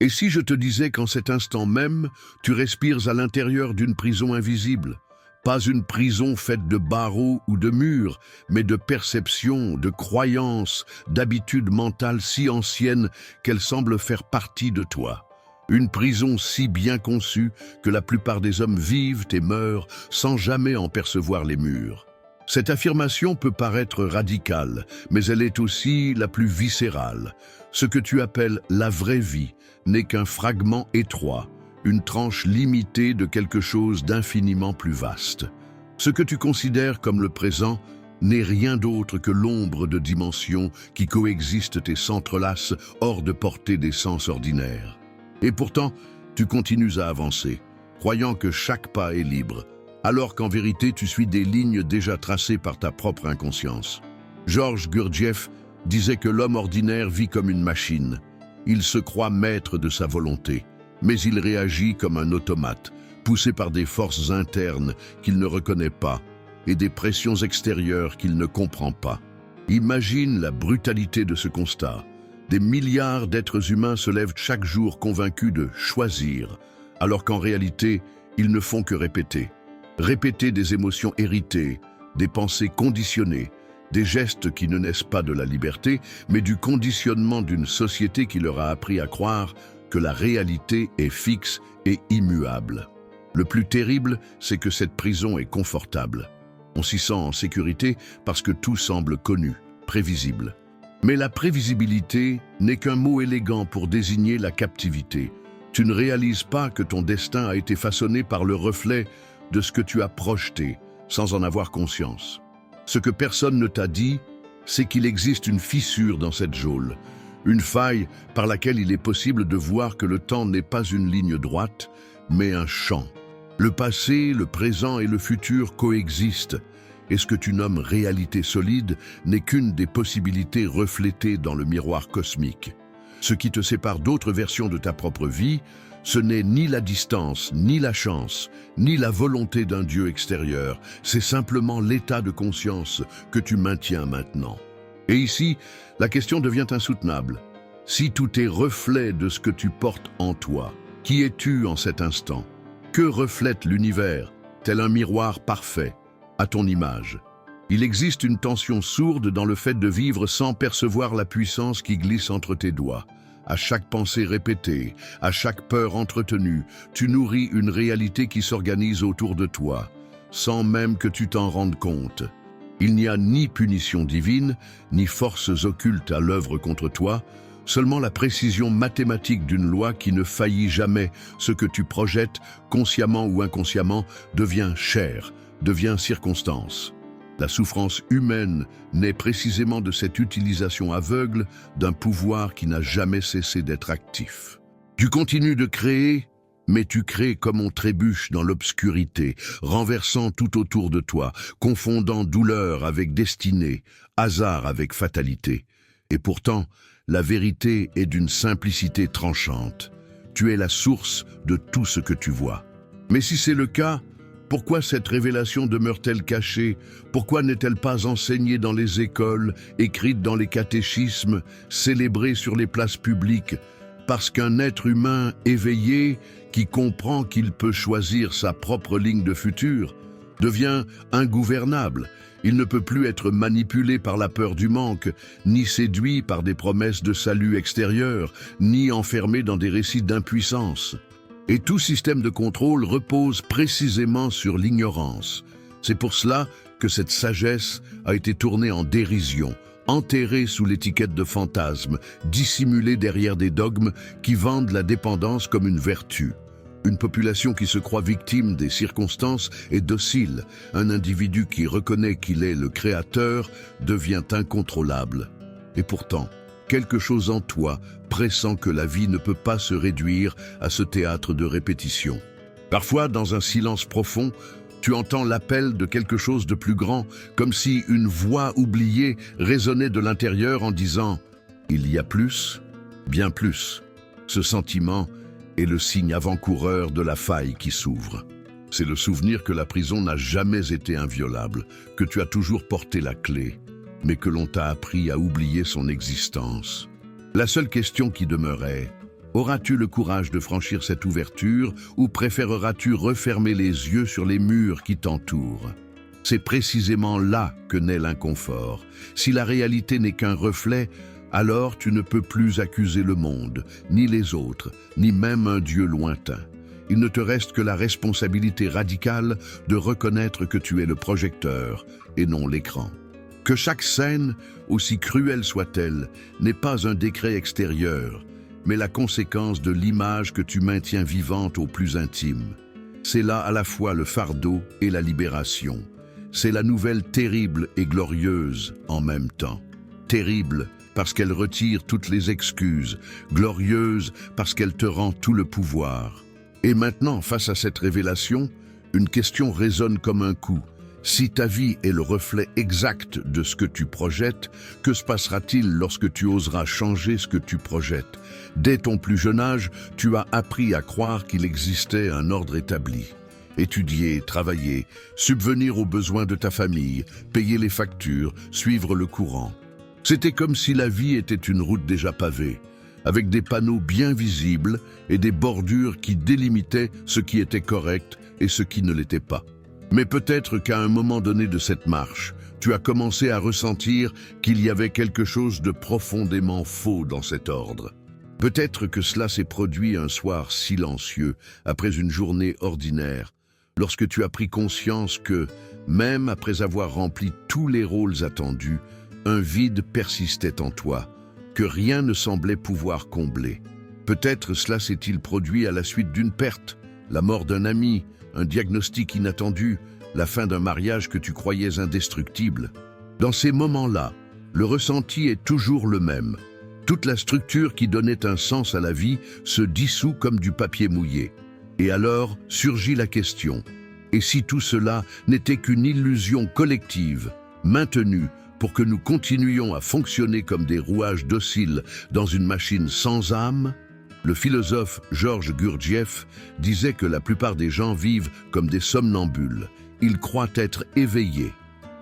Et si je te disais qu'en cet instant même, tu respires à l'intérieur d'une prison invisible? Pas une prison faite de barreaux ou de murs, mais de perceptions, de croyances, d'habitudes mentales si anciennes qu'elles semblent faire partie de toi. Une prison si bien conçue que la plupart des hommes vivent et meurent sans jamais en percevoir les murs. Cette affirmation peut paraître radicale, mais elle est aussi la plus viscérale. Ce que tu appelles la vraie vie n'est qu'un fragment étroit, une tranche limitée de quelque chose d'infiniment plus vaste. Ce que tu considères comme le présent n'est rien d'autre que l'ombre de dimensions qui coexistent et s'entrelacent hors de portée des sens ordinaires. Et pourtant, tu continues à avancer, croyant que chaque pas est libre, alors qu'en vérité tu suis des lignes déjà tracées par ta propre inconscience. Georges Gurdjieff disait que l'homme ordinaire vit comme une machine. Il se croit maître de sa volonté, mais il réagit comme un automate, poussé par des forces internes qu'il ne reconnaît pas et des pressions extérieures qu'il ne comprend pas. Imagine la brutalité de ce constat. Des milliards d'êtres humains se lèvent chaque jour convaincus de choisir, alors qu'en réalité, ils ne font que répéter. Répéter des émotions héritées, des pensées conditionnées, des gestes qui ne naissent pas de la liberté, mais du conditionnement d'une société qui leur a appris à croire que la réalité est fixe et immuable. Le plus terrible, c'est que cette prison est confortable. On s'y sent en sécurité parce que tout semble connu, prévisible. Mais la prévisibilité n'est qu'un mot élégant pour désigner la captivité. Tu ne réalises pas que ton destin a été façonné par le reflet de ce que tu as projeté, sans en avoir conscience. Ce que personne ne t'a dit, c'est qu'il existe une fissure dans cette geôle, une faille par laquelle il est possible de voir que le temps n'est pas une ligne droite, mais un champ. Le passé, le présent et le futur coexistent, et ce que tu nommes réalité solide n'est qu'une des possibilités reflétées dans le miroir cosmique. Ce qui te sépare d'autres versions de ta propre vie, ce n'est ni la distance, ni la chance, ni la volonté d'un Dieu extérieur, c'est simplement l'état de conscience que tu maintiens maintenant. Et ici, la question devient insoutenable. Si tout est reflet de ce que tu portes en toi, qui es-tu en cet instant? Que reflète l'univers, tel un miroir parfait, à ton image? Il existe une tension sourde dans le fait de vivre sans percevoir la puissance qui glisse entre tes doigts. À chaque pensée répétée, à chaque peur entretenue, tu nourris une réalité qui s'organise autour de toi, sans même que tu t'en rendes compte. Il n'y a ni punition divine, ni forces occultes à l'œuvre contre toi, seulement la précision mathématique d'une loi qui ne faillit jamais. Ce que tu projettes, consciemment ou inconsciemment, devient chair, devient circonstance. La souffrance humaine naît précisément de cette utilisation aveugle d'un pouvoir qui n'a jamais cessé d'être actif. Tu continues de créer, mais tu crées comme on trébuche dans l'obscurité, renversant tout autour de toi, confondant douleur avec destinée, hasard avec fatalité. Et pourtant, la vérité est d'une simplicité tranchante. Tu es la source de tout ce que tu vois. Mais si c'est le cas, pourquoi cette révélation demeure-t-elle cachée? Pourquoi n'est-elle pas enseignée dans les écoles, écrite dans les catéchismes, célébrée sur les places publiques? Parce qu'un être humain éveillé, qui comprend qu'il peut choisir sa propre ligne de futur, devient ingouvernable. Il ne peut plus être manipulé par la peur du manque, ni séduit par des promesses de salut extérieur, ni enfermé dans des récits d'impuissance. Et tout système de contrôle repose précisément sur l'ignorance. C'est pour cela que cette sagesse a été tournée en dérision, enterrée sous l'étiquette de fantasme, dissimulée derrière des dogmes qui vendent la dépendance comme une vertu. Une population qui se croit victime des circonstances est docile. Un individu qui reconnaît qu'il est le créateur devient incontrôlable. Et pourtant, quelque chose en toi pressent que la vie ne peut pas se réduire à ce théâtre de répétition. Parfois, dans un silence profond, tu entends l'appel de quelque chose de plus grand, comme si une voix oubliée résonnait de l'intérieur en disant « Il y a plus, bien plus ». Ce sentiment est le signe avant-coureur de la faille qui s'ouvre. C'est le souvenir que la prison n'a jamais été inviolable, que tu as toujours porté la clé, mais que l'on t'a appris à oublier son existence. La seule question qui demeurait, Auras-tu le courage de franchir cette ouverture ou préféreras-tu refermer les yeux sur les murs qui t'entourent? C'est précisément là que naît l'inconfort. Si la réalité n'est qu'un reflet, alors tu ne peux plus accuser le monde, ni les autres, ni même un Dieu lointain. Il ne te reste que la responsabilité radicale de reconnaître que tu es le projecteur et non l'écran. Que chaque scène, aussi cruelle soit-elle, n'est pas un décret extérieur, mais la conséquence de l'image que tu maintiens vivante au plus intime. C'est là à la fois le fardeau et la libération. C'est la nouvelle terrible et glorieuse en même temps. Terrible parce qu'elle retire toutes les excuses, glorieuse parce qu'elle te rend tout le pouvoir. Et maintenant, face à cette révélation, une question résonne comme un coup. Si ta vie est le reflet exact de ce que tu projettes, que se passera-t-il lorsque tu oseras changer ce que tu projettes? Dès ton plus jeune âge, tu as appris à croire qu'il existait un ordre établi. Étudier, travailler, subvenir aux besoins de ta famille, payer les factures, suivre le courant. C'était comme si la vie était une route déjà pavée, avec des panneaux bien visibles et des bordures qui délimitaient ce qui était correct et ce qui ne l'était pas. Mais peut-être qu'à un moment donné de cette marche, tu as commencé à ressentir qu'il y avait quelque chose de profondément faux dans cet ordre. Peut-être que cela s'est produit un soir silencieux, après une journée ordinaire, lorsque tu as pris conscience que, même après avoir rempli tous les rôles attendus, un vide persistait en toi, que rien ne semblait pouvoir combler. Peut-être cela s'est-il produit à la suite d'une perte, la mort d'un ami, un diagnostic inattendu, la fin d'un mariage que tu croyais indestructible. Dans ces moments-là, le ressenti est toujours le même. Toute la structure qui donnait un sens à la vie se dissout comme du papier mouillé. Et alors surgit la question, et si tout cela n'était qu'une illusion collective, maintenue pour que nous continuions à fonctionner comme des rouages dociles dans une machine sans âme? Le philosophe Georges Gurdjieff disait que la plupart des gens vivent comme des somnambules. Ils croient être éveillés,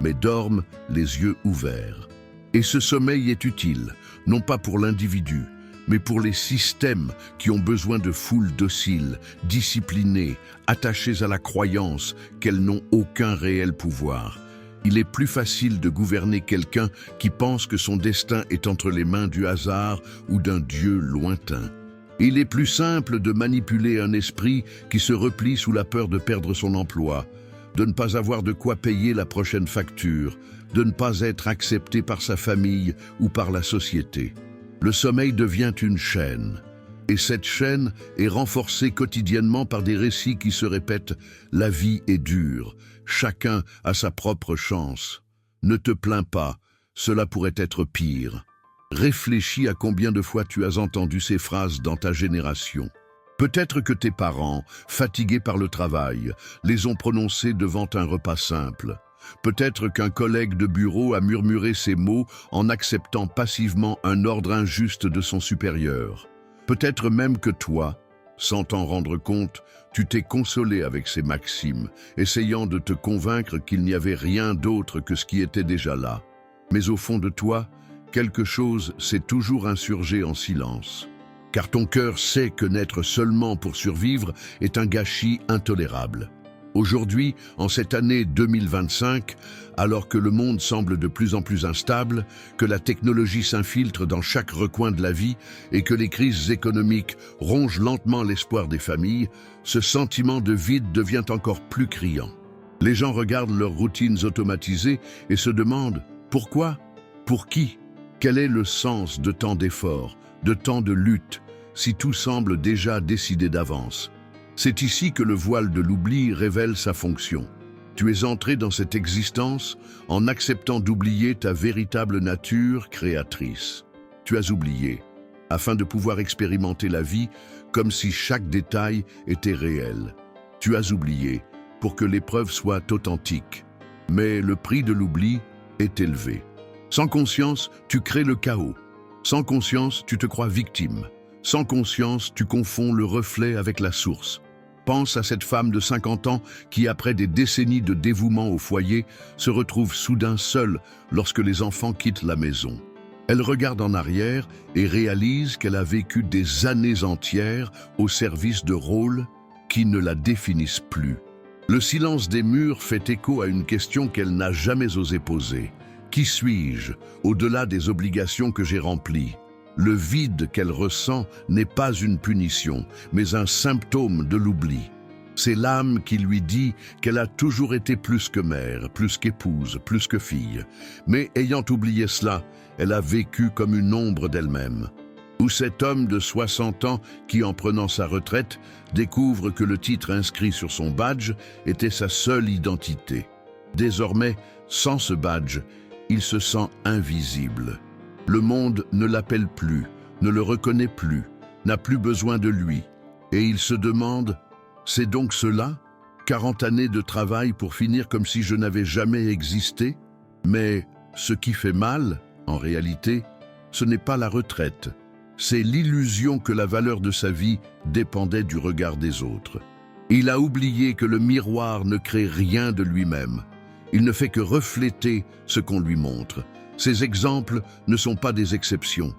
mais dorment les yeux ouverts. Et ce sommeil est utile, non pas pour l'individu, mais pour les systèmes qui ont besoin de foules dociles, disciplinées, attachées à la croyance qu'elles n'ont aucun réel pouvoir. Il est plus facile de gouverner quelqu'un qui pense que son destin est entre les mains du hasard ou d'un Dieu lointain. Il est plus simple de manipuler un esprit qui se replie sous la peur de perdre son emploi, de ne pas avoir de quoi payer la prochaine facture, de ne pas être accepté par sa famille ou par la société. Le sommeil devient une chaîne, et cette chaîne est renforcée quotidiennement par des récits qui se répètent « La vie est dure, chacun a sa propre chance. Ne te plains pas, cela pourrait être pire. » Réfléchis à combien de fois tu as entendu ces phrases dans ta génération. Peut-être que tes parents, fatigués par le travail, les ont prononcées devant un repas simple. Peut-être qu'un collègue de bureau a murmuré ces mots en acceptant passivement un ordre injuste de son supérieur. Peut-être même que toi, sans t'en rendre compte, tu t'es consolé avec ces maximes, essayant de te convaincre qu'il n'y avait rien d'autre que ce qui était déjà là. Mais au fond de toi, quelque chose s'est toujours insurgé en silence. Car ton cœur sait que naître seulement pour survivre est un gâchis intolérable. Aujourd'hui, en cette année 2025, alors que le monde semble de plus en plus instable, que la technologie s'infiltre dans chaque recoin de la vie et que les crises économiques rongent lentement l'espoir des familles, ce sentiment de vide devient encore plus criant. Les gens regardent leurs routines automatisées et se demandent « Pourquoi ? Pour qui ? Quel est le sens de tant d'efforts, de tant de luttes, si tout semble déjà décidé d'avance ?» C'est ici que le voile de l'oubli révèle sa fonction. Tu es entré dans cette existence en acceptant d'oublier ta véritable nature créatrice. Tu as oublié, afin de pouvoir expérimenter la vie comme si chaque détail était réel. Tu as oublié pour que l'épreuve soit authentique. Mais le prix de l'oubli est élevé. Sans conscience, tu crées le chaos. Sans conscience, tu te crois victime. Sans conscience, tu confonds le reflet avec la source. Pense à cette femme de 50 ans qui, après des décennies de dévouement au foyer, se retrouve soudain seule lorsque les enfants quittent la maison. Elle regarde en arrière et réalise qu'elle a vécu des années entières au service de rôles qui ne la définissent plus. Le silence des murs fait écho à une question qu'elle n'a jamais osé poser. Qui suis-je, au-delà des obligations que j'ai remplies? Le vide qu'elle ressent n'est pas une punition, mais un symptôme de l'oubli. C'est l'âme qui lui dit qu'elle a toujours été plus que mère, plus qu'épouse, plus que fille. Mais ayant oublié cela, elle a vécu comme une ombre d'elle-même. Ou cet homme de 60 ans qui, en prenant sa retraite, découvre que le titre inscrit sur son badge était sa seule identité. Désormais, sans ce badge, il se sent invisible. Le monde ne l'appelle plus, ne le reconnaît plus, n'a plus besoin de lui. Et il se demande, c'est donc cela? 40 années de travail pour finir comme si je n'avais jamais existé? Mais ce qui fait mal, en réalité, ce n'est pas la retraite. C'est l'illusion que la valeur de sa vie dépendait du regard des autres. Il a oublié que le miroir ne crée rien de lui-même. Il ne fait que refléter ce qu'on lui montre. Ces exemples ne sont pas des exceptions.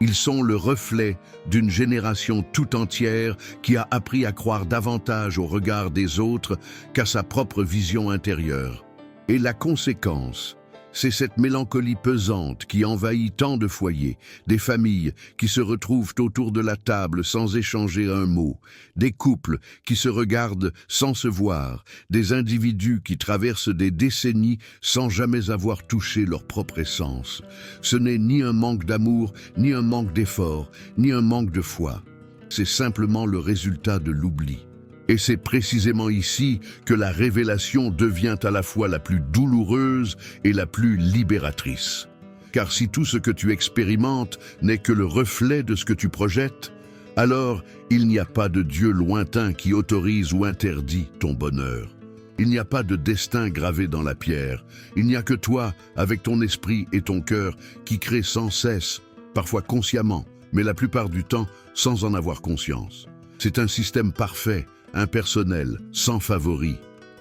Ils sont le reflet d'une génération tout entière qui a appris à croire davantage au regard des autres qu'à sa propre vision intérieure. Et la conséquence, c'est cette mélancolie pesante qui envahit tant de foyers, des familles qui se retrouvent autour de la table sans échanger un mot, des couples qui se regardent sans se voir, des individus qui traversent des décennies sans jamais avoir touché leur propre essence. Ce n'est ni un manque d'amour, ni un manque d'effort, ni un manque de foi. C'est simplement le résultat de l'oubli. Et c'est précisément ici que la révélation devient à la fois la plus douloureuse et la plus libératrice. Car si tout ce que tu expérimentes n'est que le reflet de ce que tu projettes, alors il n'y a pas de Dieu lointain qui autorise ou interdit ton bonheur. Il n'y a pas de destin gravé dans la pierre. Il n'y a que toi, avec ton esprit et ton cœur, qui crée sans cesse, parfois consciemment, mais la plupart du temps sans en avoir conscience. C'est un système parfait, impersonnel, sans favori.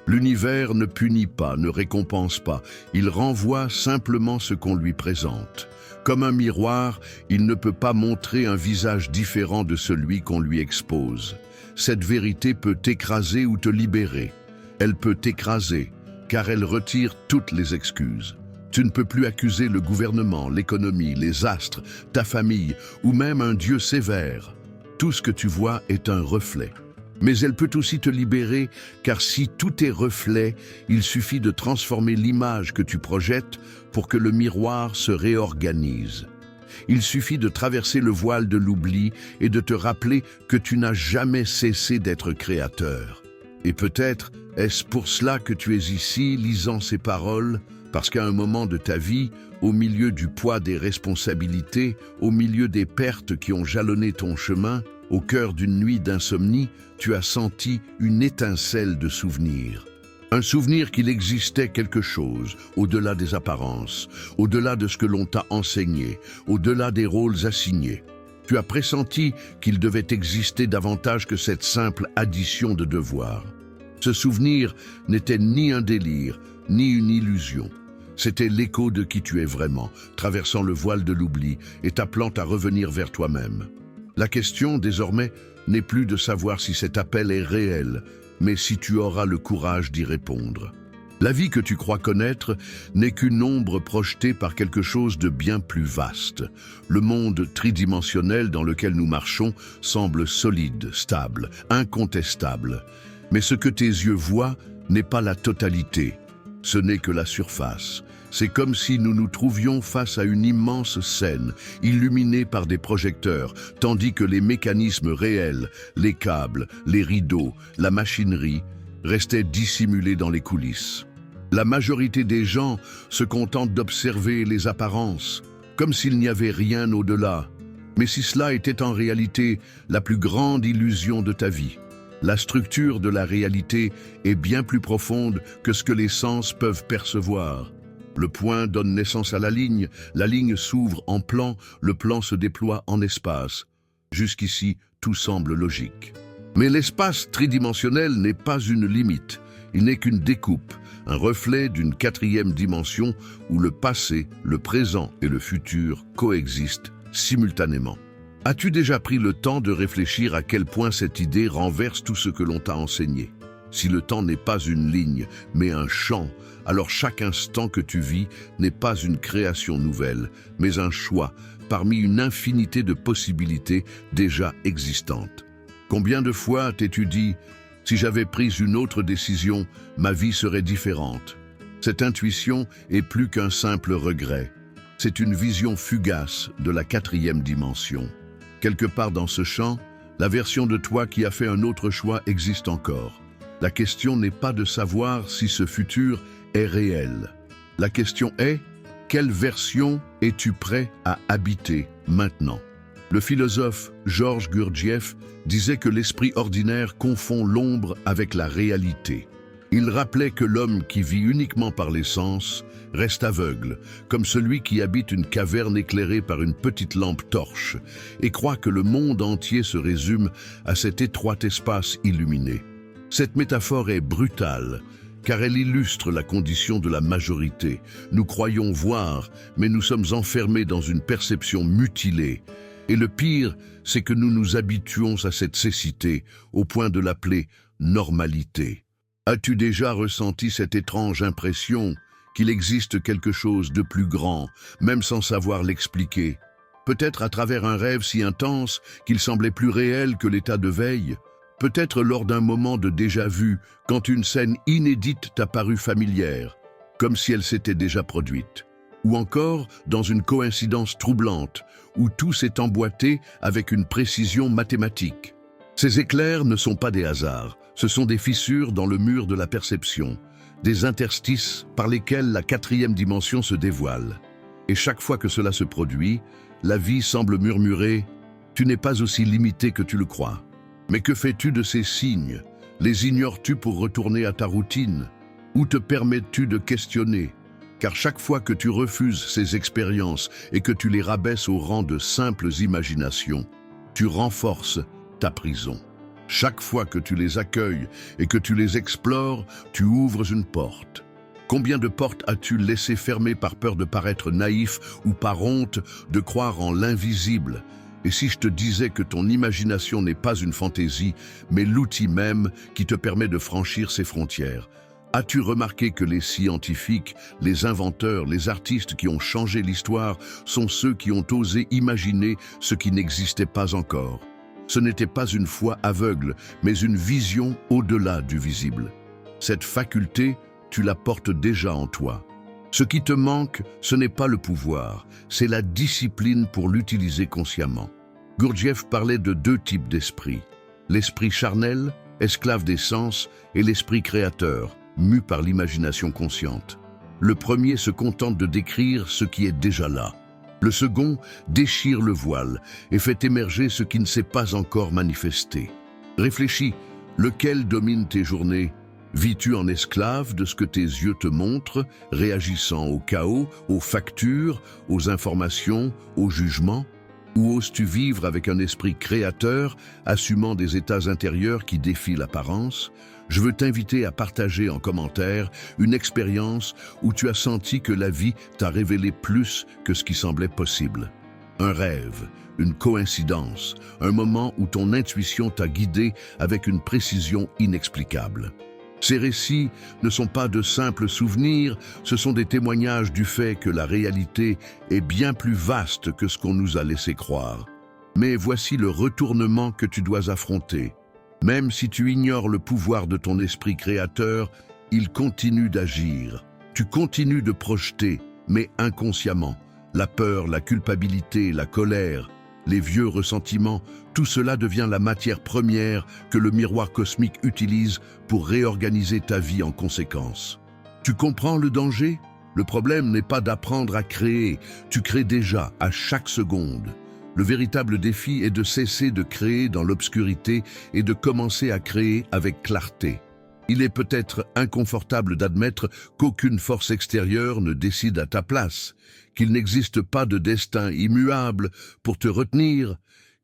L'univers ne punit pas, ne récompense pas, il renvoie simplement ce qu'on lui présente. Comme un miroir, il ne peut pas montrer un visage différent de celui qu'on lui expose. Cette vérité peut t'écraser ou te libérer. Elle peut t'écraser, car elle retire toutes les excuses. Tu ne peux plus accuser le gouvernement, l'économie, les astres, ta famille ou même un Dieu sévère. Tout ce que tu vois est un reflet. Mais elle peut aussi te libérer, car si tout est reflet, il suffit de transformer l'image que tu projettes pour que le miroir se réorganise. Il suffit de traverser le voile de l'oubli et de te rappeler que tu n'as jamais cessé d'être créateur. Et peut-être est-ce pour cela que tu es ici, lisant ces paroles, parce qu'à un moment de ta vie, au milieu du poids des responsabilités, au milieu des pertes qui ont jalonné ton chemin, au cœur d'une nuit d'insomnie, tu as senti une étincelle de souvenir. Un souvenir qu'il existait quelque chose, au-delà des apparences, au-delà de ce que l'on t'a enseigné, au-delà des rôles assignés. Tu as pressenti qu'il devait exister davantage que cette simple addition de devoirs. Ce souvenir n'était ni un délire, ni une illusion. C'était l'écho de qui tu es vraiment, traversant le voile de l'oubli et t'appelant à revenir vers toi-même. La question, désormais, n'est plus de savoir si cet appel est réel, mais si tu auras le courage d'y répondre. La vie que tu crois connaître n'est qu'une ombre projetée par quelque chose de bien plus vaste. Le monde tridimensionnel dans lequel nous marchons semble solide, stable, incontestable. Mais ce que tes yeux voient n'est pas la totalité, ce n'est que la surface. C'est comme si nous nous trouvions face à une immense scène, illuminée par des projecteurs, tandis que les mécanismes réels, les câbles, les rideaux, la machinerie, restaient dissimulés dans les coulisses. La majorité des gens se contentent d'observer les apparences, comme s'il n'y avait rien au-delà. Mais si cela était en réalité la plus grande illusion de ta vie, la structure de la réalité est bien plus profonde que ce que les sens peuvent percevoir. Le point donne naissance à la ligne s'ouvre en plan, le plan se déploie en espace. Jusqu'ici, tout semble logique. Mais l'espace tridimensionnel n'est pas une limite. Il n'est qu'une découpe, un reflet d'une quatrième dimension où le passé, le présent et le futur coexistent simultanément. As-tu déjà pris le temps de réfléchir à quel point cette idée renverse tout ce que l'on t'a enseigné? Si le temps n'est pas une ligne, mais un champ, alors chaque instant que tu vis n'est pas une création nouvelle, mais un choix parmi une infinité de possibilités déjà existantes. Combien de fois t'es-tu dit « Si j'avais pris une autre décision, ma vie serait différente ». Cette intuition est plus qu'un simple regret. C'est une vision fugace de la quatrième dimension. Quelque part dans ce champ, la version de toi qui a fait un autre choix existe encore. La question n'est pas de savoir si ce futur est réel. La question est, quelle version es-tu prêt à habiter maintenant? Le philosophe Georges Gurdjieff disait que l'esprit ordinaire confond l'ombre avec la réalité. Il rappelait que l'homme qui vit uniquement par les sens reste aveugle, comme celui qui habite une caverne éclairée par une petite lampe torche, et croit que le monde entier se résume à cet étroit espace illuminé. Cette métaphore est brutale, car elle illustre la condition de la majorité. Nous croyons voir, mais nous sommes enfermés dans une perception mutilée. Et le pire, c'est que nous nous habituons à cette cécité, au point de l'appeler normalité. As-tu déjà ressenti cette étrange impression qu'il existe quelque chose de plus grand, même sans savoir l'expliquer? Peut-être à travers un rêve si intense qu'il semblait plus réel que l'état de veille? Peut-être lors d'un moment de déjà-vu, quand une scène inédite t'a paru familière, comme si elle s'était déjà produite. Ou encore dans une coïncidence troublante, où tout s'est emboîté avec une précision mathématique. Ces éclairs ne sont pas des hasards, ce sont des fissures dans le mur de la perception, des interstices par lesquels la quatrième dimension se dévoile. Et chaque fois que cela se produit, la vie semble murmurer « Tu n'es pas aussi limité que tu le crois ». Mais que fais-tu de ces signes? Les ignores-tu pour retourner à ta routine? Ou te permets-tu de questionner? Car chaque fois que tu refuses ces expériences et que tu les rabaisses au rang de simples imaginations, tu renforces ta prison. Chaque fois que tu les accueilles et que tu les explores, tu ouvres une porte. Combien de portes as-tu laissé fermer par peur de paraître naïf ou par honte de croire en l'invisible? Et si je te disais que ton imagination n'est pas une fantaisie, mais l'outil même qui te permet de franchir ces frontières? As-tu remarqué que les scientifiques, les inventeurs, les artistes qui ont changé l'histoire sont ceux qui ont osé imaginer ce qui n'existait pas encore? Ce n'était pas une foi aveugle, mais une vision au-delà du visible. Cette faculté, tu la portes déjà en toi. Ce qui te manque, ce n'est pas le pouvoir, c'est la discipline pour l'utiliser consciemment. Gurdjieff parlait de deux types d'esprit. L'esprit charnel, esclave des sens, et l'esprit créateur, mu par l'imagination consciente. Le premier se contente de décrire ce qui est déjà là. Le second déchire le voile et fait émerger ce qui ne s'est pas encore manifesté. Réfléchis, lequel domine tes journées? Vis-tu en esclave de ce que tes yeux te montrent, réagissant au chaos, aux factures, aux informations, aux jugements? Ou oses-tu vivre avec un esprit créateur, assumant des états intérieurs qui défient l'apparence? Je veux t'inviter à partager en commentaire une expérience où tu as senti que la vie t'a révélé plus que ce qui semblait possible. Un rêve, une coïncidence, un moment où ton intuition t'a guidé avec une précision inexplicable. Ces récits ne sont pas de simples souvenirs, ce sont des témoignages du fait que la réalité est bien plus vaste que ce qu'on nous a laissé croire. Mais voici le retournement que tu dois affronter. Même si tu ignores le pouvoir de ton esprit créateur, il continue d'agir. Tu continues de projeter, mais inconsciemment. La peur, la culpabilité, la colère, les vieux ressentiments, tout cela devient la matière première que le miroir cosmique utilise pour réorganiser ta vie en conséquence. Tu comprends le danger? Le problème n'est pas d'apprendre à créer, tu crées déjà à chaque seconde. Le véritable défi est de cesser de créer dans l'obscurité et de commencer à créer avec clarté. Il est peut-être inconfortable d'admettre qu'aucune force extérieure ne décide à ta place, qu'il n'existe pas de destin immuable pour te retenir,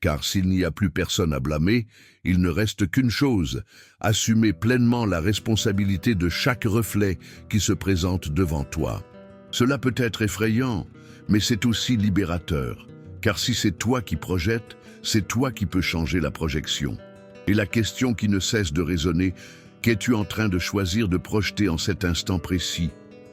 car s'il n'y a plus personne à blâmer, il ne reste qu'une chose, assumer pleinement la responsabilité de chaque reflet qui se présente devant toi. Cela peut être effrayant, mais c'est aussi libérateur, car si c'est toi qui projettes, c'est toi qui peux changer la projection. Et la question qui ne cesse de résonner, qu'es-tu en train de choisir de projeter en cet instant précis?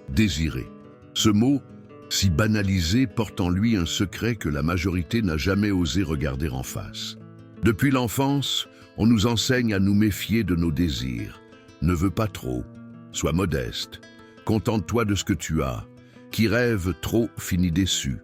Désirer. Ce mot, si banalisé, porte en lui un secret que la majorité n'a jamais osé regarder en face. Depuis l'enfance, on nous enseigne à nous méfier de nos désirs. Ne veux pas trop, sois modeste, contente-toi de ce que tu as. Qui rêve trop finit déçu.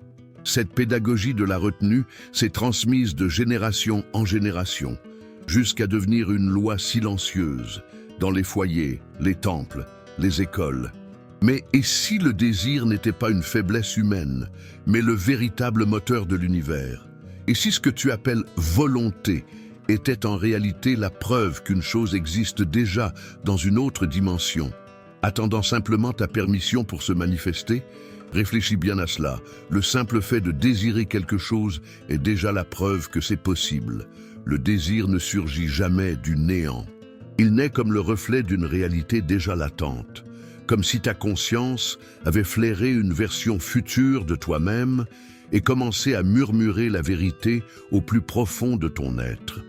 Cette pédagogie de la retenue s'est transmise de génération en génération, jusqu'à devenir une loi silencieuse dans les foyers, les temples, les écoles. Mais et si le désir n'était pas une faiblesse humaine, mais le véritable moteur de l'univers? Et si ce que tu appelles volonté était en réalité la preuve qu'une chose existe déjà dans une autre dimension, attendant simplement ta permission pour se manifester? Réfléchis bien à cela. Le simple fait de désirer quelque chose est déjà la preuve que c'est possible. Le désir ne surgit jamais du néant. Il naît comme le reflet d'une réalité déjà latente, comme si ta conscience avait flairé une version future de toi-même et commencé à murmurer la vérité au plus profond de ton être.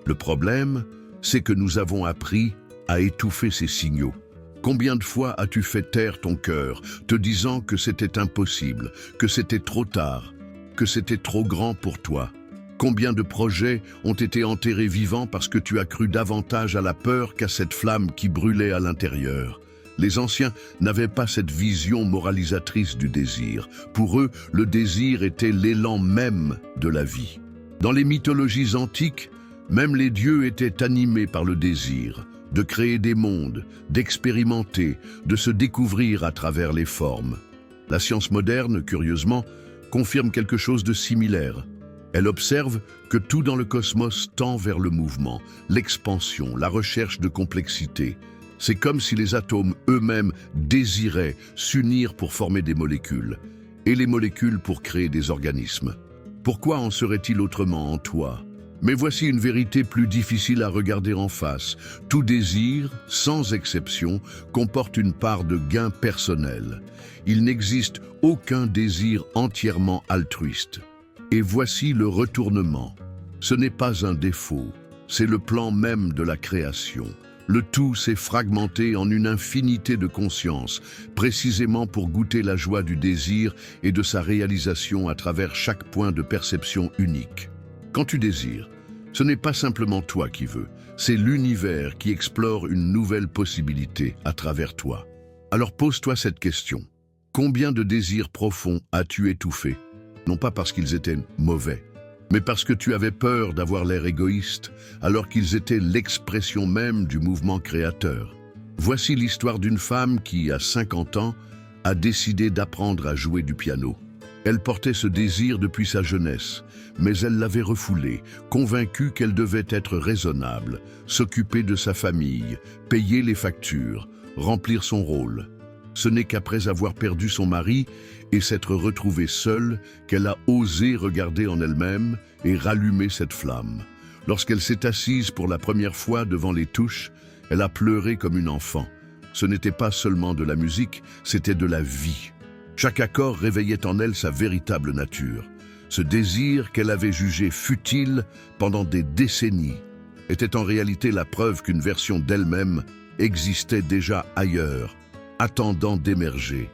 Le problème, c'est que nous avons appris à étouffer ces signaux. Combien de fois as-tu fait taire ton cœur, te disant que c'était impossible, que c'était trop tard, que c'était trop grand pour toi? Combien de projets ont été enterrés vivants parce que tu as cru davantage à la peur qu'à cette flamme qui brûlait à l'intérieur? Les anciens n'avaient pas cette vision moralisatrice du désir. Pour eux, le désir était l'élan même de la vie. Dans les mythologies antiques, même les dieux étaient animés par le désir, de créer des mondes, d'expérimenter, de se découvrir à travers les formes. La science moderne, curieusement, confirme quelque chose de similaire. Elle observe que tout dans le cosmos tend vers le mouvement, l'expansion, la recherche de complexité. C'est comme si les atomes eux-mêmes désiraient s'unir pour former des molécules, et les molécules pour créer des organismes. Pourquoi en serait-il autrement en toi? Mais voici une vérité plus difficile à regarder en face. Tout désir, sans exception, comporte une part de gain personnel. Il n'existe aucun désir entièrement altruiste. Et voici le retournement. Ce n'est pas un défaut, c'est le plan même de la création. Le tout s'est fragmenté en une infinité de consciences, précisément pour goûter la joie du désir et de sa réalisation à travers chaque point de perception unique. Quand tu désires, ce n'est pas simplement toi qui veux, c'est l'univers qui explore une nouvelle possibilité à travers toi. Alors pose-toi cette question. Combien de désirs profonds as-tu étouffé? Non pas parce qu'ils étaient mauvais, mais parce que tu avais peur d'avoir l'air égoïste, alors qu'ils étaient l'expression même du mouvement créateur. Voici l'histoire d'une femme qui, à 50 ans, a décidé d'apprendre à jouer du piano. Elle portait ce désir depuis sa jeunesse, mais elle l'avait refoulé, convaincue qu'elle devait être raisonnable, s'occuper de sa famille, payer les factures, remplir son rôle. Ce n'est qu'après avoir perdu son mari et s'être retrouvée seule qu'elle a osé regarder en elle-même et rallumer cette flamme. Lorsqu'elle s'est assise pour la première fois devant les touches, elle a pleuré comme une enfant. Ce n'était pas seulement de la musique, c'était de la vie. Chaque accord réveillait en elle sa véritable nature. Ce désir qu'elle avait jugé futile pendant des décennies était en réalité la preuve qu'une version d'elle-même existait déjà ailleurs, attendant d'émerger.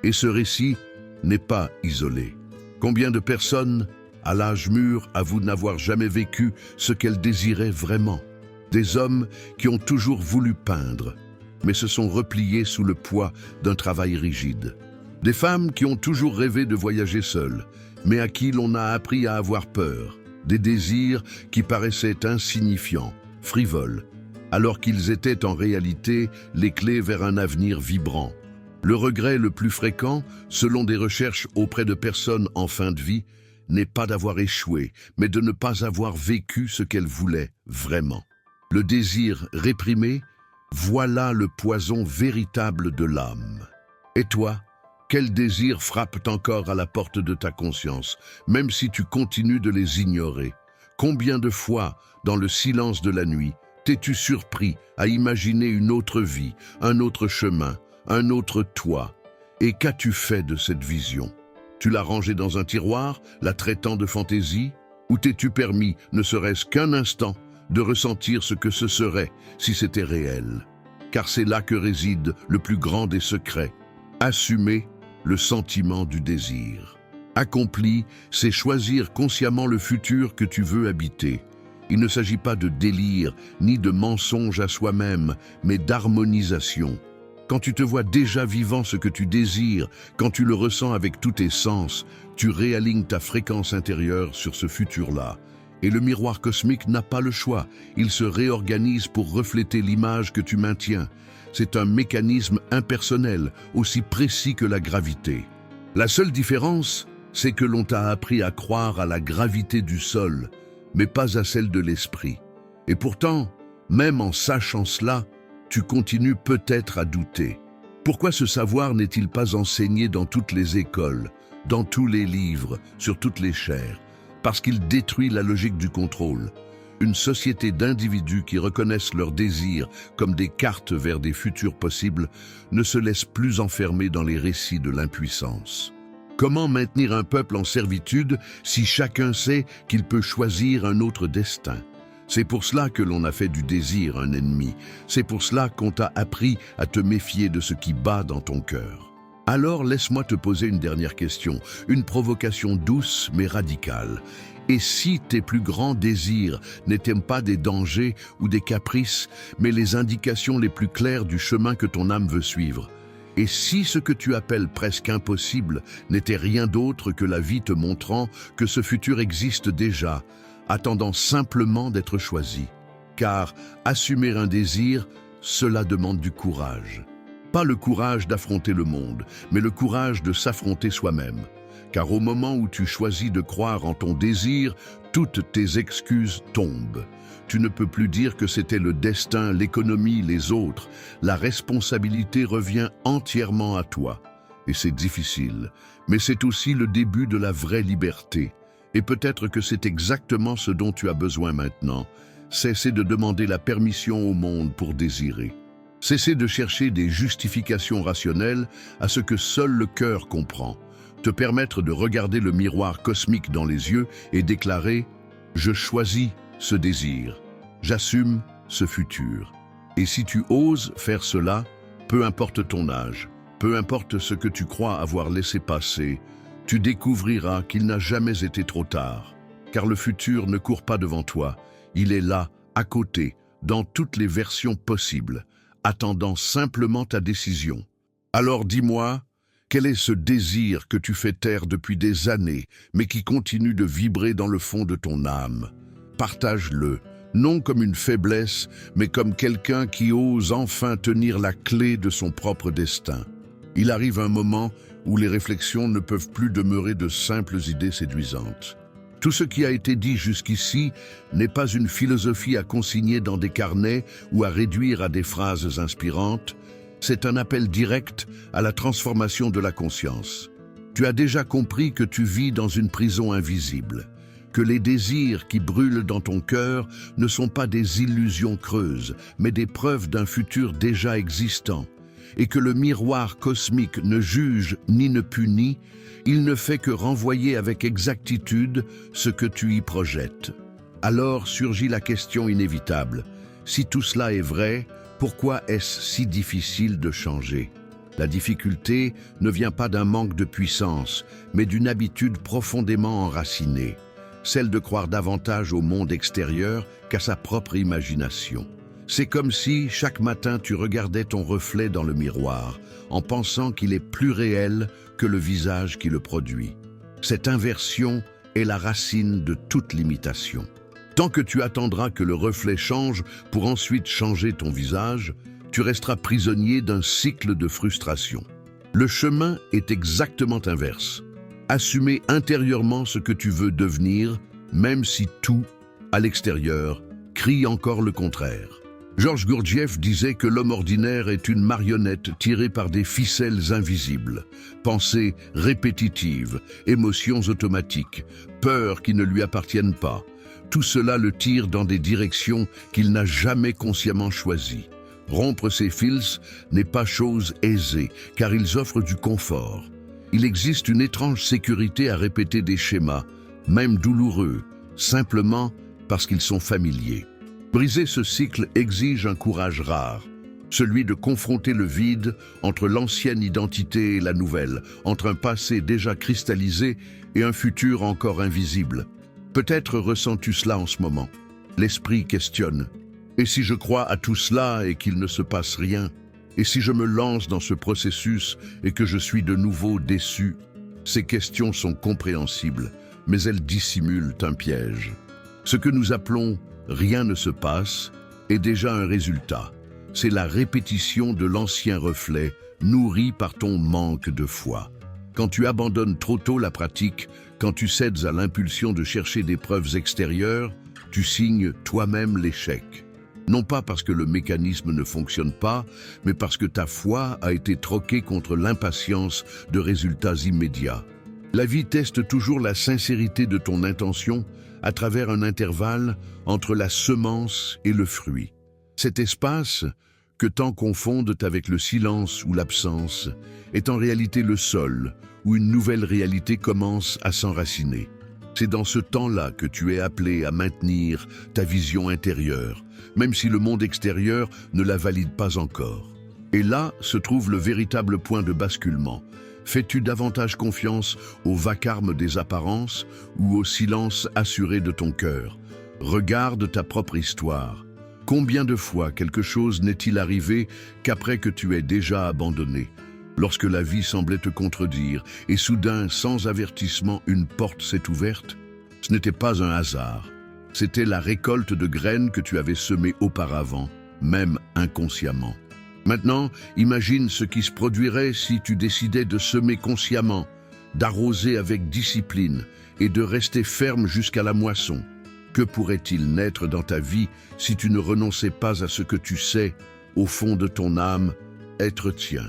Et ce récit n'est pas isolé. Combien de personnes, à l'âge mûr, avouent n'avoir jamais vécu ce qu'elles désiraient vraiment? Des hommes qui ont toujours voulu peindre, mais se sont repliés sous le poids d'un travail rigide. Des femmes qui ont toujours rêvé de voyager seules, mais à qui l'on a appris à avoir peur. Des désirs qui paraissaient insignifiants, frivoles, alors qu'ils étaient en réalité les clés vers un avenir vibrant. Le regret le plus fréquent, selon des recherches auprès de personnes en fin de vie, n'est pas d'avoir échoué, mais de ne pas avoir vécu ce qu'elles voulaient vraiment. Le désir réprimé, voilà le poison véritable de l'âme. Et toi, quels désirs frappent encore à la porte de ta conscience, même si tu continues de les ignorer? Combien de fois, dans le silence de la nuit, t'es-tu surpris à imaginer une autre vie, un autre chemin, un autre toi? Et qu'as-tu fait de cette vision? Tu l'as rangée dans un tiroir, la traitant de fantaisie? Ou t'es-tu permis, ne serait-ce qu'un instant, de ressentir ce que ce serait si c'était réel? Car c'est là que réside le plus grand des secrets. Assumer le sentiment du désir. Accompli, c'est choisir consciemment le futur que tu veux habiter. Il ne s'agit pas de délire, ni de mensonge à soi-même, mais d'harmonisation. Quand tu te vois déjà vivant ce que tu désires, quand tu le ressens avec tous tes sens, tu réalignes ta fréquence intérieure sur ce futur-là. Et le miroir cosmique n'a pas le choix, il se réorganise pour refléter l'image que tu maintiens. C'est un mécanisme impersonnel, aussi précis que la gravité. La seule différence, c'est que l'on t'a appris à croire à la gravité du sol, mais pas à celle de l'esprit. Et pourtant, même en sachant cela, tu continues peut-être à douter. Pourquoi ce savoir n'est-il pas enseigné dans toutes les écoles, dans tous les livres, sur toutes les chaires? Parce qu'il détruit la logique du contrôle. Une société d'individus qui reconnaissent leurs désirs comme des cartes vers des futurs possibles ne se laisse plus enfermer dans les récits de l'impuissance. Comment maintenir un peuple en servitude si chacun sait qu'il peut choisir un autre destin? C'est pour cela que l'on a fait du désir un ennemi. C'est pour cela qu'on t'a appris à te méfier de ce qui bat dans ton cœur. Alors laisse-moi te poser une dernière question, une provocation douce mais radicale. Et si tes plus grands désirs n'étaient pas des dangers ou des caprices, mais les indications les plus claires du chemin que ton âme veut suivre? Et si ce que tu appelles presque impossible n'était rien d'autre que la vie te montrant que ce futur existe déjà, attendant simplement d'être choisi? Car assumer un désir, cela demande du courage. Pas le courage d'affronter le monde, mais le courage de s'affronter soi-même. Car au moment où tu choisis de croire en ton désir, toutes tes excuses tombent. Tu ne peux plus dire que c'était le destin, l'économie, les autres. La responsabilité revient entièrement à toi. Et c'est difficile, mais c'est aussi le début de la vraie liberté. Et peut-être que c'est exactement ce dont tu as besoin maintenant. Cesser de demander la permission au monde pour désirer. Cesser de chercher des justifications rationnelles à ce que seul le cœur comprend. Te permettre de regarder le miroir cosmique dans les yeux et déclarer « Je choisis ce désir, j'assume ce futur ». Et si tu oses faire cela, peu importe ton âge, peu importe ce que tu crois avoir laissé passer, tu découvriras qu'il n'a jamais été trop tard. Car le futur ne court pas devant toi, il est là, à côté, dans toutes les versions possibles, attendant simplement ta décision. Alors dis-moi, quel est ce désir que tu fais taire depuis des années, mais qui continue de vibrer dans le fond de ton âme? Partage-le, non comme une faiblesse, mais comme quelqu'un qui ose enfin tenir la clé de son propre destin. Il arrive un moment où les réflexions ne peuvent plus demeurer de simples idées séduisantes. Tout ce qui a été dit jusqu'ici n'est pas une philosophie à consigner dans des carnets ou à réduire à des phrases inspirantes. C'est un appel direct à la transformation de la conscience. Tu as déjà compris que tu vis dans une prison invisible, que les désirs qui brûlent dans ton cœur ne sont pas des illusions creuses, mais des preuves d'un futur déjà existant, et que le miroir cosmique ne juge ni ne punit, il ne fait que renvoyer avec exactitude ce que tu y projettes. Alors surgit la question inévitable. Si tout cela est vrai, pourquoi est-ce si difficile de changer? La difficulté ne vient pas d'un manque de puissance, mais d'une habitude profondément enracinée, celle de croire davantage au monde extérieur qu'à sa propre imagination. C'est comme si, chaque matin, tu regardais ton reflet dans le miroir, en pensant qu'il est plus réel que le visage qui le produit. Cette inversion est la racine de toute limitation. Tant que tu attendras que le reflet change pour ensuite changer ton visage, tu resteras prisonnier d'un cycle de frustration. Le chemin est exactement inverse. Assumer intérieurement ce que tu veux devenir, même si tout, à l'extérieur, crie encore le contraire. Georges Gurdjieff disait que l'homme ordinaire est une marionnette tirée par des ficelles invisibles, pensées répétitives, émotions automatiques, peurs qui ne lui appartiennent pas. tout cela le tire dans des directions qu'il n'a jamais consciemment choisies. Rompre ces fils n'est pas chose aisée, car ils offrent du confort. Il existe une étrange sécurité à répéter des schémas, même douloureux, simplement parce qu'ils sont familiers. Briser ce cycle exige un courage rare, celui de confronter le vide entre l'ancienne identité et la nouvelle, entre un passé déjà cristallisé et un futur encore invisible. Peut-être ressens-tu cela en ce moment. L'esprit questionne. Et si je crois à tout cela et qu'il ne se passe rien? Et si je me lance dans ce processus et que je suis de nouveau déçu? Ces questions sont compréhensibles, mais elles dissimulent un piège. Ce que nous appelons « rien ne se passe » est déjà un résultat. C'est la répétition de l'ancien reflet, nourri par ton manque de foi. Quand tu abandonnes trop tôt la pratique, quand tu cèdes à l'impulsion de chercher des preuves extérieures, tu signes toi-même l'échec. Non pas parce que le mécanisme ne fonctionne pas, mais parce que ta foi a été troquée contre l'impatience de résultats immédiats. La vie teste toujours la sincérité de ton intention à travers un intervalle entre la semence et le fruit. Cet espace, que tant confondent avec le silence ou l'absence, est en réalité le sol où une nouvelle réalité commence à s'enraciner. C'est dans ce temps-là que tu es appelé à maintenir ta vision intérieure, même si le monde extérieur ne la valide pas encore. Et là se trouve le véritable point de basculement. Fais-tu davantage confiance au vacarme des apparences ou au silence assuré de ton cœur? Regarde ta propre histoire. Combien de fois quelque chose n'est-il arrivé qu'après que tu aies déjà abandonné? Lorsque la vie semblait te contredire et soudain, sans avertissement, une porte s'est ouverte? Ce n'était pas un hasard. C'était la récolte de graines que tu avais semées auparavant, même inconsciemment. Maintenant, imagine ce qui se produirait si tu décidais de semer consciemment, d'arroser avec discipline et de rester ferme jusqu'à la moisson. Que pourrait-il naître dans ta vie si tu ne renonçais pas à ce que tu sais, au fond de ton âme, être tien?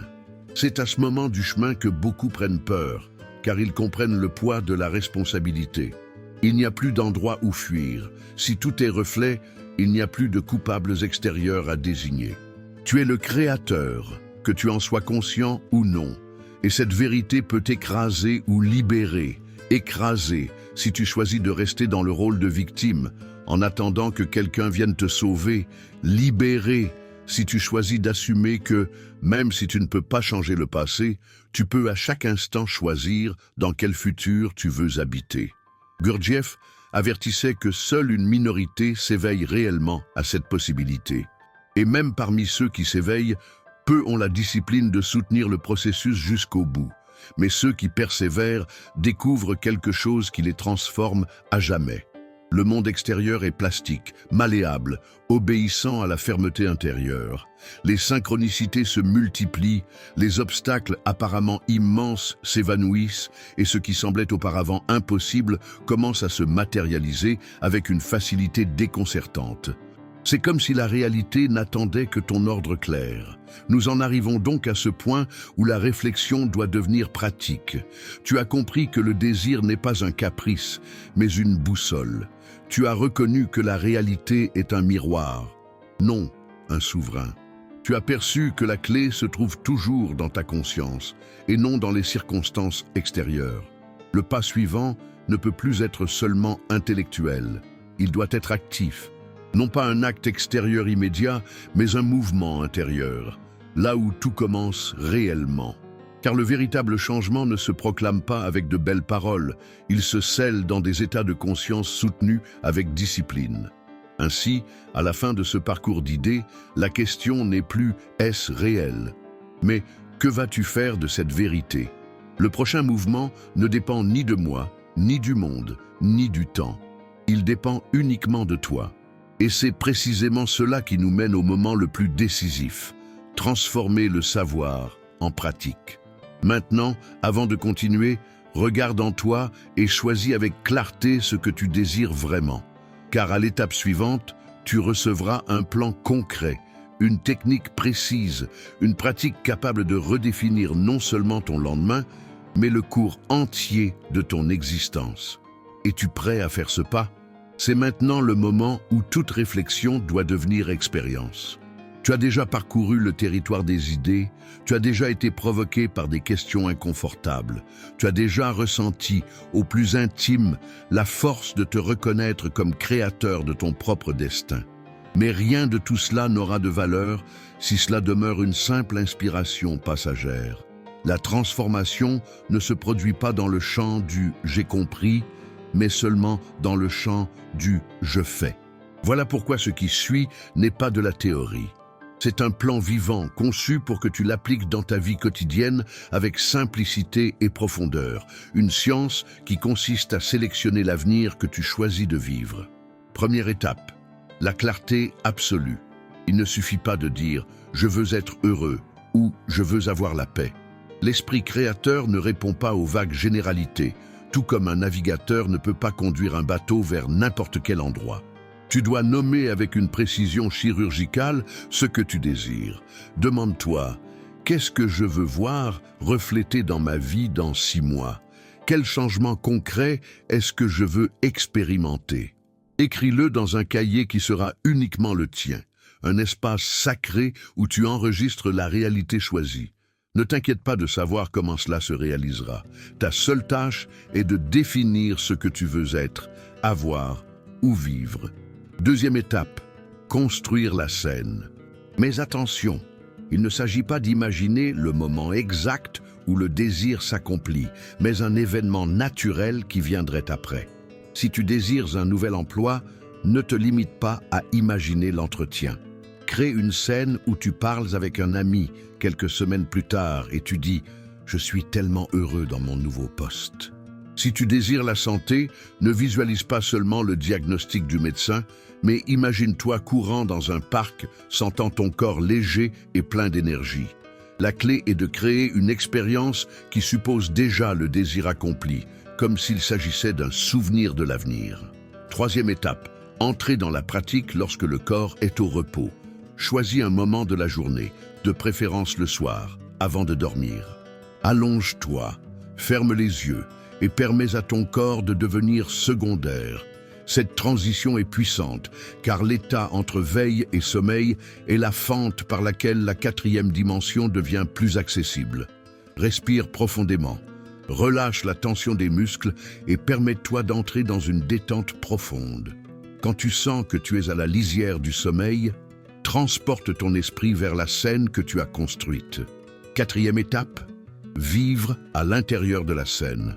C'est à ce moment du chemin que beaucoup prennent peur, car ils comprennent le poids de la responsabilité. Il n'y a plus d'endroit où fuir. Si tout est reflet, il n'y a plus de coupables extérieurs à désigner. Tu es le créateur, que tu en sois conscient ou non. Et cette vérité peut t'écraser ou libérer. Écraser, si tu choisis de rester dans le rôle de victime, en attendant que quelqu'un vienne te sauver. Libérer, si tu choisis d'assumer que, même si tu ne peux pas changer le passé, tu peux à chaque instant choisir dans quel futur tu veux habiter. Gurdjieff avertissait que seule une minorité s'éveille réellement à cette possibilité. Et même parmi ceux qui s'éveillent, peu ont la discipline de soutenir le processus jusqu'au bout. Mais ceux qui persévèrent découvrent quelque chose qui les transforme à jamais. Le monde extérieur est plastique, malléable, obéissant à la fermeté intérieure. Les synchronicités se multiplient, les obstacles apparemment immenses s'évanouissent et ce qui semblait auparavant impossible commence à se matérialiser avec une facilité déconcertante. C'est comme si la réalité n'attendait que ton ordre clair. Nous en arrivons donc à ce point où la réflexion doit devenir pratique. Tu as compris que le désir n'est pas un caprice, mais une boussole. Tu as reconnu que la réalité est un miroir, non un souverain. Tu as perçu que la clé se trouve toujours dans ta conscience et non dans les circonstances extérieures. Le pas suivant ne peut plus être seulement intellectuel, il doit être actif. Non pas un acte extérieur immédiat, mais un mouvement intérieur, là où tout commence réellement. Car le véritable changement ne se proclame pas avec de belles paroles, il se scelle dans des états de conscience soutenus avec discipline. Ainsi, à la fin de ce parcours d'idées, la question n'est plus « est-ce réel ?» mais « que vas-tu faire de cette vérité ?» Le prochain mouvement ne dépend ni de moi, ni du monde, ni du temps. Il dépend uniquement de toi. Et c'est précisément cela qui nous mène au moment le plus décisif, transformer le savoir en pratique. Maintenant, avant de continuer, regarde en toi et choisis avec clarté ce que tu désires vraiment. Car à l'étape suivante, tu recevras un plan concret, une technique précise, une pratique capable de redéfinir non seulement ton lendemain, mais le cours entier de ton existence. Es-tu prêt à faire ce pas? C'est maintenant le moment où toute réflexion doit devenir expérience. Tu as déjà parcouru le territoire des idées, tu as déjà été provoqué par des questions inconfortables, tu as déjà ressenti, au plus intime, la force de te reconnaître comme créateur de ton propre destin. Mais rien de tout cela n'aura de valeur si cela demeure une simple inspiration passagère. La transformation ne se produit pas dans le champ du « j'ai compris », mais seulement dans le champ du « je fais ». Voilà pourquoi ce qui suit n'est pas de la théorie. C'est un plan vivant conçu pour que tu l'appliques dans ta vie quotidienne avec simplicité et profondeur. Une science qui consiste à sélectionner l'avenir que tu choisis de vivre. Première étape, la clarté absolue. Il ne suffit pas de dire « je veux être heureux » ou « je veux avoir la paix ». L'esprit créateur ne répond pas aux vagues généralités, tout comme un navigateur ne peut pas conduire un bateau vers n'importe quel endroit. Tu dois nommer avec une précision chirurgicale ce que tu désires. Demande-toi, qu'est-ce que je veux voir reflété dans ma vie dans 6 mois? Quel changement concret est-ce que je veux expérimenter? Écris-le dans un cahier qui sera uniquement le tien, un espace sacré où tu enregistres la réalité choisie. Ne t'inquiète pas de savoir comment cela se réalisera. Ta seule tâche est de définir ce que tu veux être, avoir ou vivre. Deuxième étape, construire la scène. Mais attention, il ne s'agit pas d'imaginer le moment exact où le désir s'accomplit, mais un événement naturel qui viendrait après. Si tu désires un nouvel emploi, ne te limite pas à imaginer l'entretien. Crée une scène où tu parles avec un ami quelques semaines plus tard et tu dis « Je suis tellement heureux dans mon nouveau poste ». Si tu désires la santé, ne visualise pas seulement le diagnostic du médecin, mais imagine-toi courant dans un parc, sentant ton corps léger et plein d'énergie. La clé est de créer une expérience qui suppose déjà le désir accompli, comme s'il s'agissait d'un souvenir de l'avenir. Troisième étape, entrer dans la pratique lorsque le corps est au repos. Choisis un moment de la journée, de préférence le soir, avant de dormir. Allonge-toi, ferme les yeux et permets à ton corps de devenir secondaire. Cette transition est puissante, car l'état entre veille et sommeil est la fente par laquelle la 4e dimension devient plus accessible. Respire profondément, relâche la tension des muscles et permets-toi d'entrer dans une détente profonde. Quand tu sens que tu es à la lisière du sommeil, transporte ton esprit vers la scène que tu as construite. 4e étape, vivre à l'intérieur de la scène.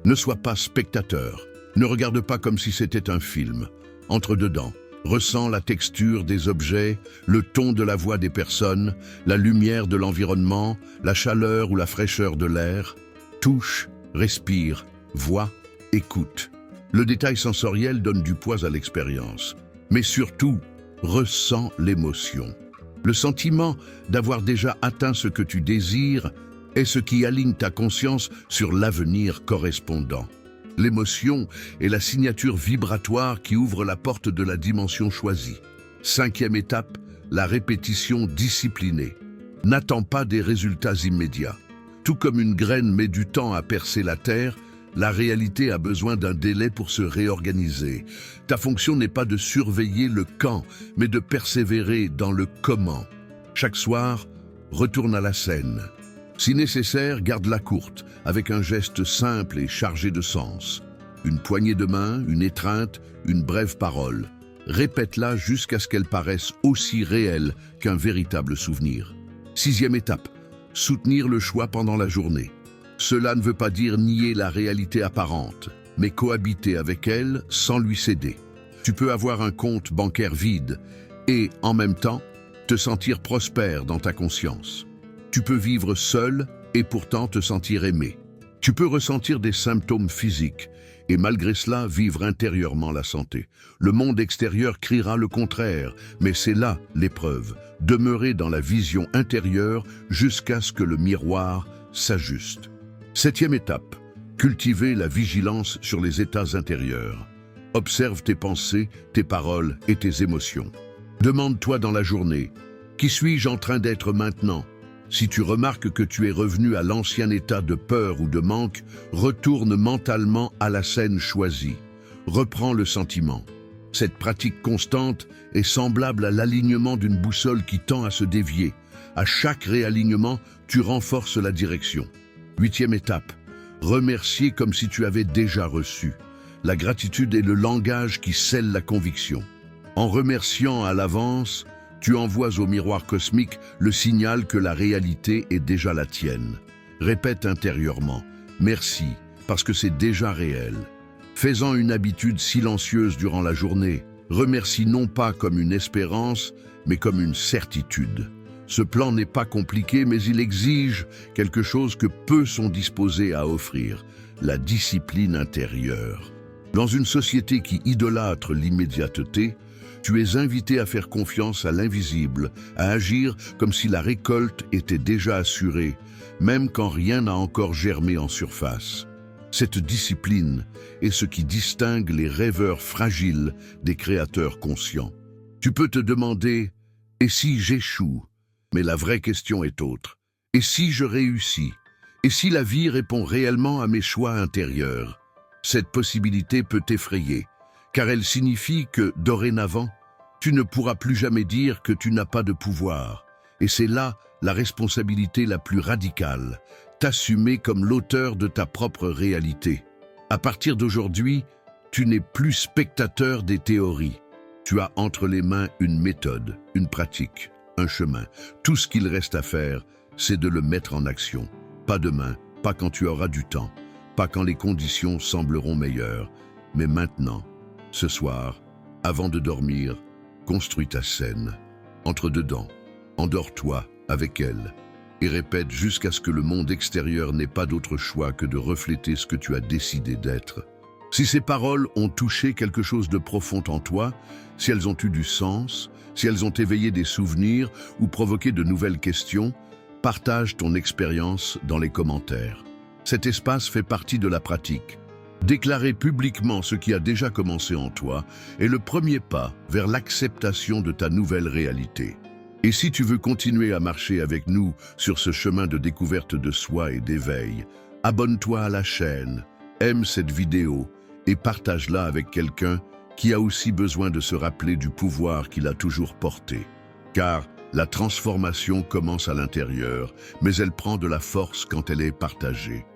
Ne sois pas spectateur, ne regarde pas comme si c'était un film. Entre dedans, ressens la texture des objets, le ton de la voix des personnes, la lumière de l'environnement, la chaleur ou la fraîcheur de l'air. Touche, respire, vois, écoute. Le détail sensoriel donne du poids à l'expérience. Mais surtout, ressens l'émotion. Le sentiment d'avoir déjà atteint ce que tu désires est ce qui aligne ta conscience sur l'avenir correspondant. L'émotion est la signature vibratoire qui ouvre la porte de la dimension choisie. 5e étape, la répétition disciplinée. N'attends pas des résultats immédiats. Tout comme une graine met du temps à percer la terre, la réalité a besoin d'un délai pour se réorganiser. Ta fonction n'est pas de surveiller le quand, mais de persévérer dans le comment. Chaque soir, retourne à la scène. Si nécessaire, garde-la courte, avec un geste simple et chargé de sens. Une poignée de main, une étreinte, une brève parole. Répète-la jusqu'à ce qu'elle paraisse aussi réelle qu'un véritable souvenir. 6e étape, soutenir le choix pendant la journée. Cela ne veut pas dire nier la réalité apparente, mais cohabiter avec elle sans lui céder. Tu peux avoir un compte bancaire vide et, en même temps, te sentir prospère dans ta conscience. Tu peux vivre seul et pourtant te sentir aimé. Tu peux ressentir des symptômes physiques et malgré cela vivre intérieurement la santé. Le monde extérieur criera le contraire, mais c'est là l'épreuve. Demeurer dans la vision intérieure jusqu'à ce que le miroir s'ajuste. 7e étape, cultiver la vigilance sur les états intérieurs. Observe tes pensées, tes paroles et tes émotions. Demande-toi dans la journée, qui suis-je en train d'être maintenant ? Si tu remarques que tu es revenu à l'ancien état de peur ou de manque, retourne mentalement à la scène choisie. Reprends le sentiment. Cette pratique constante est semblable à l'alignement d'une boussole qui tend à se dévier. À chaque réalignement, tu renforces la direction. 8e étape, remercier comme si tu avais déjà reçu. La gratitude est le langage qui scelle la conviction. En remerciant à l'avance, tu envoies au miroir cosmique le signal que la réalité est déjà la tienne. Répète intérieurement « Merci » parce que c'est déjà réel. Fais-en une habitude silencieuse durant la journée. Remercie non pas comme une espérance, mais comme une certitude. Ce plan n'est pas compliqué, mais il exige quelque chose que peu sont disposés à offrir, la discipline intérieure. Dans une société qui idolâtre l'immédiateté, tu es invité à faire confiance à l'invisible, à agir comme si la récolte était déjà assurée, même quand rien n'a encore germé en surface. Cette discipline est ce qui distingue les rêveurs fragiles des créateurs conscients. Tu peux te demander « Et si j'échoue ?» Mais la vraie question est autre. « Et si je réussis ?» Et si la vie répond réellement à mes choix intérieurs? Cette possibilité peut t'effrayer, car elle signifie que, dorénavant, tu ne pourras plus jamais dire que tu n'as pas de pouvoir. Et c'est là la responsabilité la plus radicale, t'assumer comme l'auteur de ta propre réalité. À partir d'aujourd'hui, tu n'es plus spectateur des théories. Tu as entre les mains une méthode, une pratique, un chemin. Tout ce qu'il reste à faire, c'est de le mettre en action. Pas demain, pas quand tu auras du temps, pas quand les conditions sembleront meilleures, mais maintenant, ce soir, avant de dormir, construis ta scène. Entre dedans, endors-toi avec elle et répète jusqu'à ce que le monde extérieur n'ait pas d'autre choix que de refléter ce que tu as décidé d'être. Si ces paroles ont touché quelque chose de profond en toi, si elles ont eu du sens, si elles ont éveillé des souvenirs ou provoqué de nouvelles questions, partage ton expérience dans les commentaires. Cet espace fait partie de la pratique. Déclarer publiquement ce qui a déjà commencé en toi est le premier pas vers l'acceptation de ta nouvelle réalité. Et si tu veux continuer à marcher avec nous sur ce chemin de découverte de soi et d'éveil, abonne-toi à la chaîne, aime cette vidéo et partage-la avec quelqu'un qui a aussi besoin de se rappeler du pouvoir qu'il a toujours porté. Car la transformation commence à l'intérieur, mais elle prend de la force quand elle est partagée.